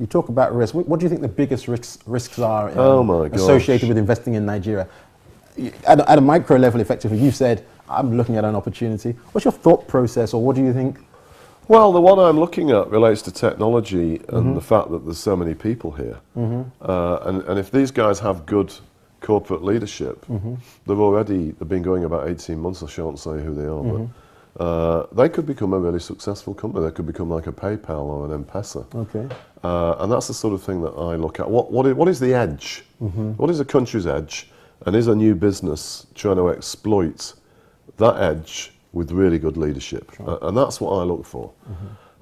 You talk about risk. What do you think the biggest risks are Oh my gosh. associated with investing in Nigeria? At a micro level, effectively, you said, I'm looking at an opportunity. What's your thought process, or what do you think? Well, the one I'm looking at relates to technology and the fact that there's so many people here. And if these guys have good corporate leadership, they've been going about 18 months, I shan't say who they are, but they could become a really successful company. They could become like a PayPal or an M-Pesa. Okay. And that's the sort of thing that I look at. What is the edge? What is a country's edge? And is a new business trying to exploit that edge with really good leadership? Sure. And that's what I look for.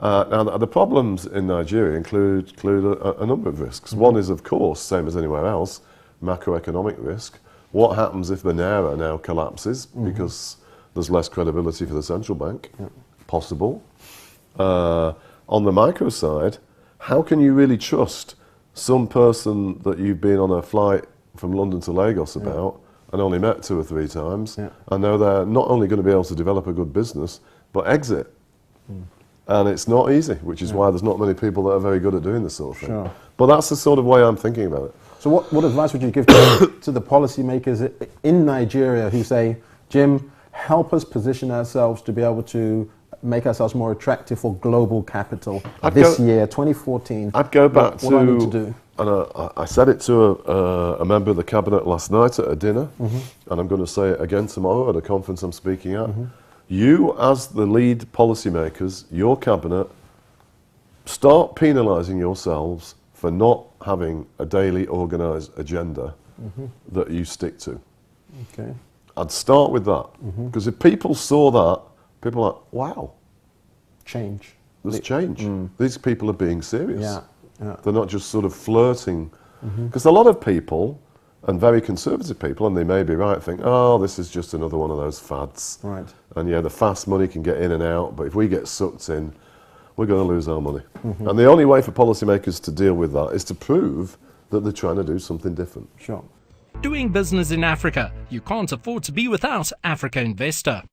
Now, the problems in Nigeria include a number of risks. One is, of course, same as anywhere else, macroeconomic risk. What happens if the Naira now collapses because there's less credibility for the central bank? Possible. On the micro side, how can you really trust some person that you've been on a flight from London to Lagos about and only met 2 or 3 times, and know they're not only going to be able to develop a good business, but exit? And it's not easy, which is why there's not many people that are very good at doing this sort of thing. Sure. But that's the sort of way I'm thinking about it. So what advice would you give to the policymakers in Nigeria who say, Jim, help us position ourselves to be able to make ourselves more attractive for global capital this year, 2014? I'd go back what do I need to do? And I said it to a member of the cabinet last night at a dinner, and I'm going to say it again tomorrow at a conference I'm speaking at. You, as the lead policymakers, your cabinet, start penalising yourselves for not having a daily organised agenda that you stick to. Okay. I'd start with that, because if people saw that, people are like, wow, Change. there's change. These people are being serious. Yeah. They're not just sort of flirting. Because a lot of people, and very conservative people, and they may be right, think, oh, this is just another one of those fads. Right. And yeah, the fast money can get in and out, but if we get sucked in, we're going to lose our money. And the only way for policymakers to deal with that is to prove that they're trying to do something different. Sure. Doing business in Africa, you can't afford to be without Africa Investor.